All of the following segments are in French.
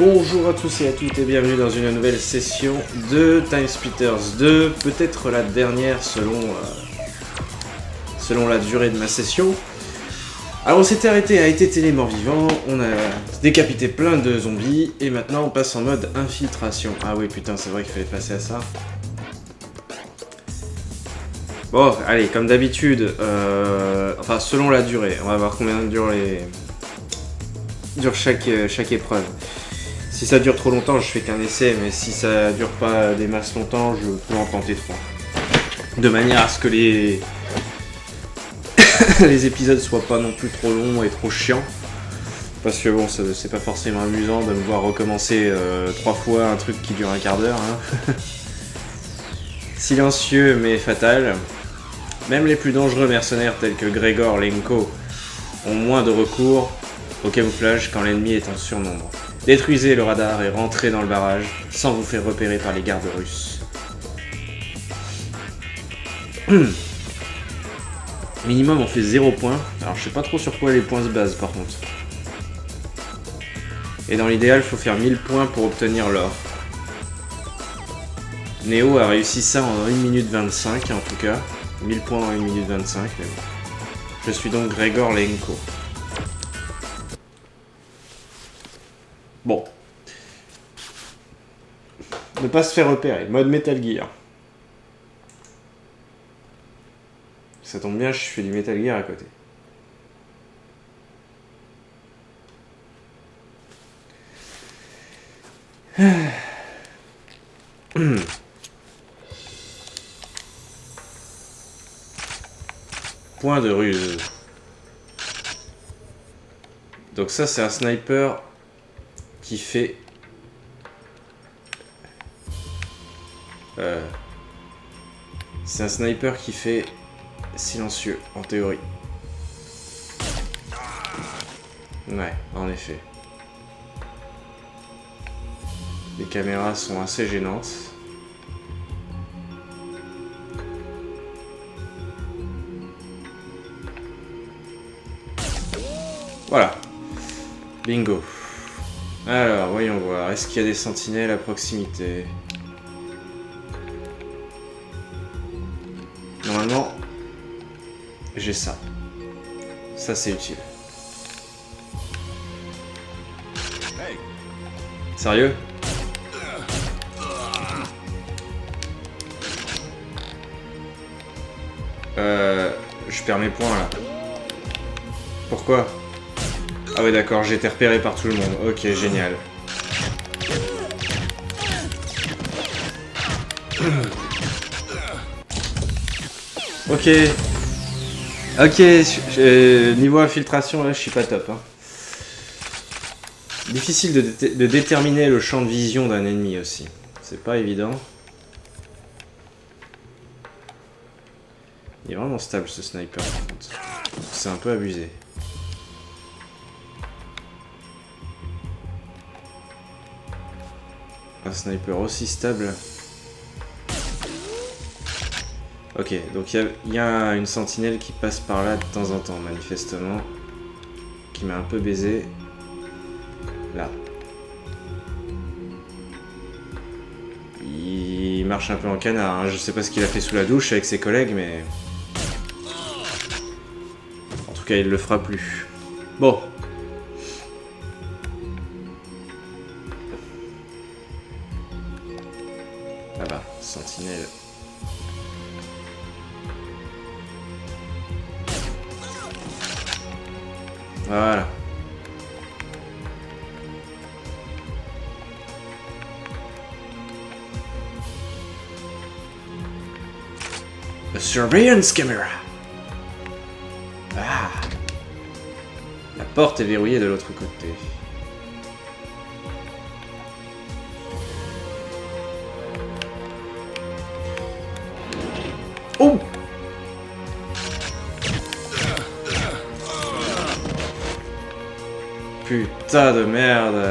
Bonjour à tous et à toutes et bienvenue dans une nouvelle session de TimeSplitters 2, peut-être la dernière selon la durée de ma session. Alors on s'était arrêté à été les morts vivants, on a décapité plein de zombies et maintenant on passe en mode infiltration. Ah oui putain c'est vrai qu'il fallait passer à ça. Bon allez comme d'habitude, enfin selon la durée, on va voir combien dure chaque épreuve. Si ça dure trop longtemps, je fais qu'un essai, mais si ça dure pas des masses longtemps, je peux en tenter 3. De manière à ce que les épisodes soient pas non plus trop longs et trop chiants. Parce que bon, c'est pas forcément amusant de me voir recommencer 3 fois un truc qui dure un quart d'heure. Hein. Silencieux mais fatal. Même les plus dangereux mercenaires tels que Gregor Lenko ont moins de recours au camouflage quand l'ennemi est en surnombre. Détruisez le radar et rentrez dans le barrage sans vous faire repérer par les gardes russes. Minimum on fait 0 points. Alors je sais pas trop sur quoi les points se basent par contre. Et dans l'idéal il faut faire 1000 points pour obtenir l'or. Neo a réussi ça en 1 minute 25 en tout cas. 1000 points en 1 minute 25 mais bon. Je suis donc Gregor Lenko. Bon. Ne pas se faire repérer. Mode Metal Gear. Ça tombe bien, je fais du Metal Gear à côté. Point de ruse. Donc ça c'est un sniper qui fait c'est un sniper qui fait silencieux en théorie. Ouais, en effet. Les caméras sont assez gênantes. Voilà. Bingo. Alors, voyons voir. Est-ce qu'il y a des sentinelles à proximité? Normalement, j'ai ça. Ça, c'est utile. Sérieux? Je perds mes points, là. Pourquoi? Ah ouais d'accord, j'ai été repéré par tout le monde. Ok, génial. Ok. Ok, niveau infiltration, là, je suis pas top. Hein. Difficile de déterminer le champ de vision d'un ennemi aussi. C'est pas évident. Il est vraiment stable ce sniper par contre. C'est un peu abusé. Un sniper aussi stable. Ok, donc il y a une sentinelle qui passe par là de temps en temps, manifestement. Qui m'a un peu baisé. Là. Il marche un peu en canard, hein. Je sais pas ce qu'il a fait sous la douche avec ses collègues, mais... En tout cas, il le fera plus. Bon. Là-bas, sentinelle. Voilà. A surveillance camera. Ah. La porte est verrouillée de l'autre côté. Oh! Putain de merde.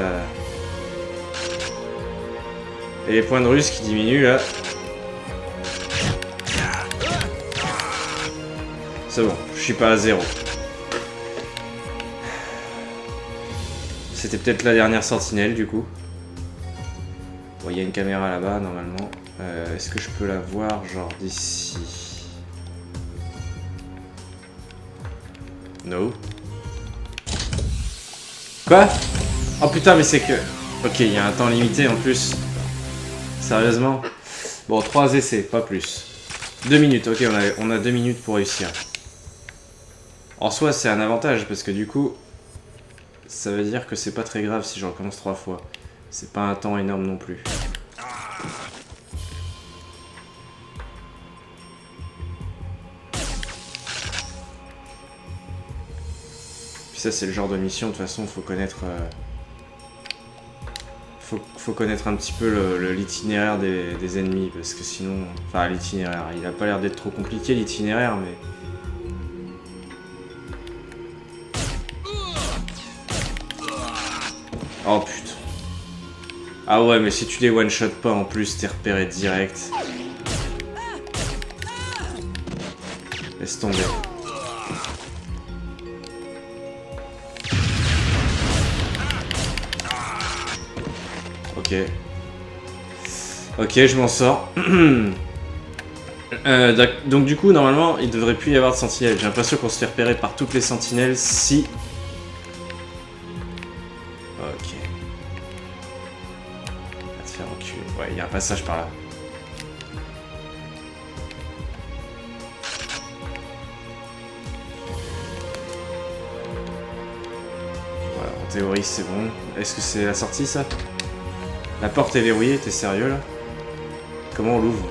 Et les points de russe qui diminuent là. C'est bon, je suis pas à 0. C'était peut-être la dernière sentinelle du coup. Bon, il y a une caméra là-bas, normalement. Est-ce que je peux la voir, genre d'ici? No. Quoi? Oh putain, mais c'est que... Ok, il y a un temps limité en plus. Sérieusement? Bon, 3 essais, pas plus. 2 minutes, ok, on a 2 minutes pour réussir. En soi, c'est un avantage, parce que du coup... Ça veut dire que c'est pas très grave si je recommence 3 fois. C'est pas un temps énorme non plus. Puis ça, c'est le genre de mission, de toute façon, faut connaître... Faut connaître un petit peu l'itinéraire des ennemis, parce que sinon... Enfin, l'itinéraire, il a pas l'air d'être trop compliqué, l'itinéraire, mais... Oh putain. Ah ouais, mais si tu les one-shot pas en plus, t'es repéré direct. Laisse tomber. Ok. Ok, je m'en sors. Donc du coup, normalement, il devrait plus y avoir de sentinelles. J'ai l'impression qu'on se fait repérer par toutes les sentinelles si... Ok. Va te faire enculer. Ouais, il y a un passage par là. Voilà, en théorie, c'est bon. Est-ce que c'est la sortie, ça? La porte est verrouillée, t'es sérieux, là? Comment on l'ouvre?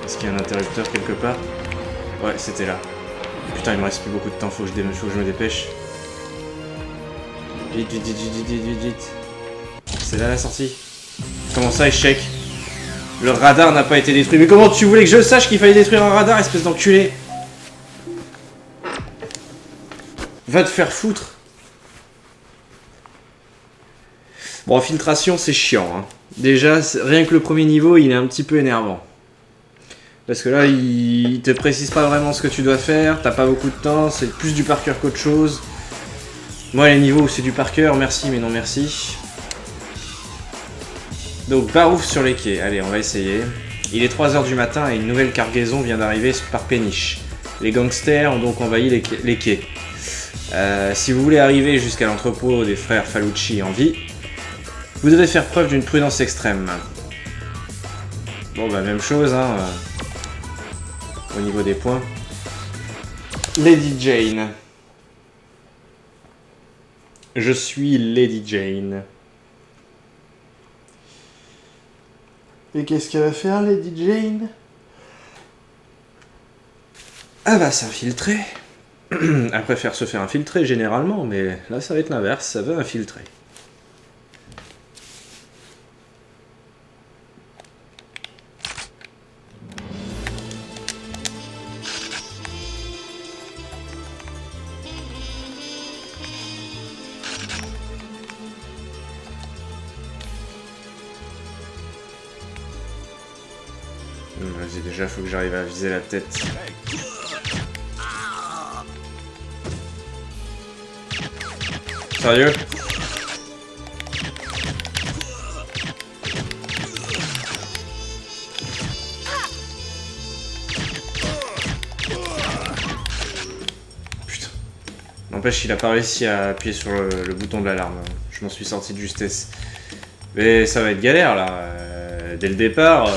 Est-ce qu'il y a un interrupteur quelque part? Ouais, c'était là. Putain, il me reste plus beaucoup de temps, faut que je me dépêche. Vite, vite, vite, vite, vite, vite, vite. C'est là la sortie. Comment ça, échec? Le radar n'a pas été détruit. Mais comment tu voulais que je sache qu'il fallait détruire un radar, espèce d'enculé? Va te faire foutre. Bon, infiltration, c'est chiant. Hein. Déjà, rien que le premier niveau, il est un petit peu énervant. Parce que là, il te précise pas vraiment ce que tu dois faire, t'as pas beaucoup de temps, c'est plus du par cœur qu'autre chose. Moi, les niveaux où c'est du par cœur, merci mais non merci. Donc, barouf sur les quais. Allez, on va essayer. Il est 3 h du matin et une nouvelle cargaison vient d'arriver par péniche. Les gangsters ont donc envahi les quais. Si vous voulez arriver jusqu'à l'entrepôt des frères Falucci en vie, vous devez faire preuve d'une prudence extrême. Bon, bah, même chose, hein. Au niveau des points. Lady Jane. Je suis Lady Jane. Et qu'est-ce qu'elle va faire, Lady Jane? Elle va s'infiltrer. Elle préfère se faire infiltrer généralement, mais là ça va être l'inverse, ça veut infiltrer. Vas-y, déjà, faut que j'arrive à viser la tête. Sérieux? Putain. N'empêche, il a pas réussi à appuyer sur le bouton de l'alarme. Je m'en suis sorti de justesse. Mais ça va être galère, là. Dès le départ...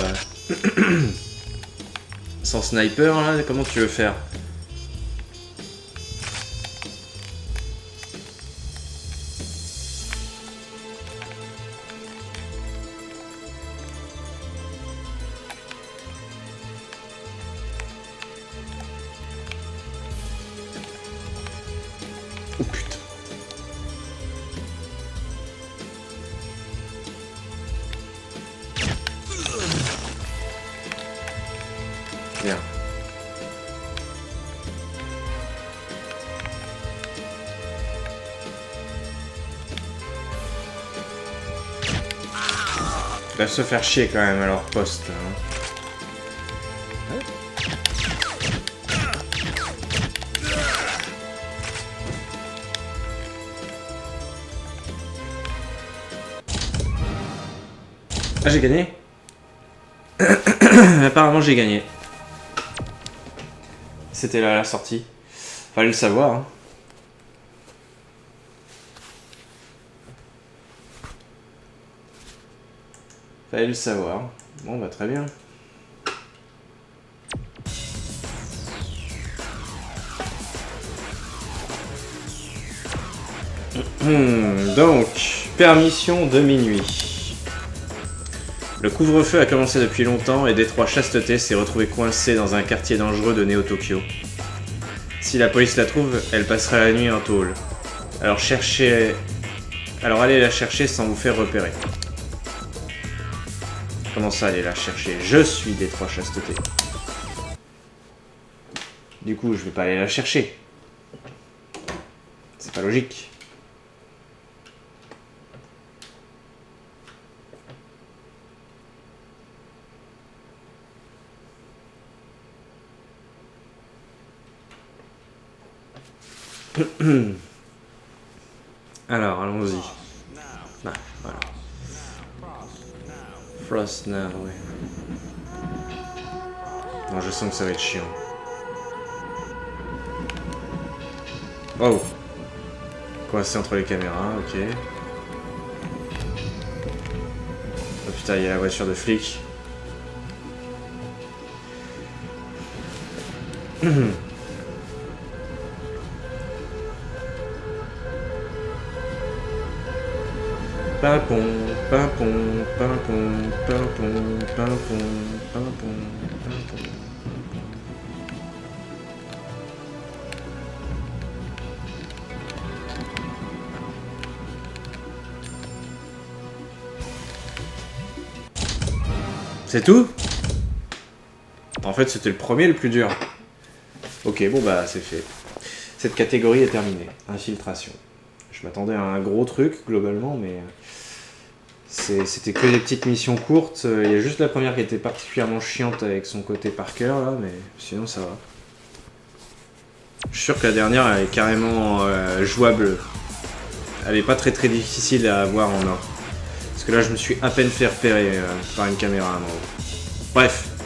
Sans sniper, là, comment tu veux faire? Oh putain. Merde. Ils doivent se faire chier quand même à leur poste. Hein. Ah, j'ai gagné. Apparemment, j'ai gagné. C'était là la sortie. Fallait le savoir. Hein. Fallait le savoir. Bon, bah très bien. Donc, permission de minuit. Le couvre-feu a commencé depuis longtemps et Détroit Chasteté s'est retrouvé coincé dans un quartier dangereux de Néo-Tokyo. Si la police la trouve, elle passera la nuit en tôle. Alors allez la chercher sans vous faire repérer. Comment ça, allez la chercher? Je suis Détroit Chasteté. Du coup, je vais pas aller la chercher. C'est pas logique. Alors, allons-y. Ah, voilà. Frost now, ouais. Non, je sens que ça va être chiant. Oh! Coincé entre les caméras, ok. Oh putain, il y a la voiture de flic. Pimpon, pimpon, pimpon, pimpon, pimpon, pimpon, pimpon. C'est tout? En fait, c'était le premier le plus dur. Ok, bon bah c'est fait. Cette catégorie est terminée. Infiltration. Je m'attendais à un gros truc, globalement, mais... C'était que des petites missions courtes. Il y a juste la première qui était particulièrement chiante avec son côté par cœur, là, mais sinon ça va. Je suis sûr que la dernière, elle est carrément jouable. Elle est pas très difficile à avoir en main. Parce que là, je me suis à peine fait repérer par une caméra à un moment. Bref.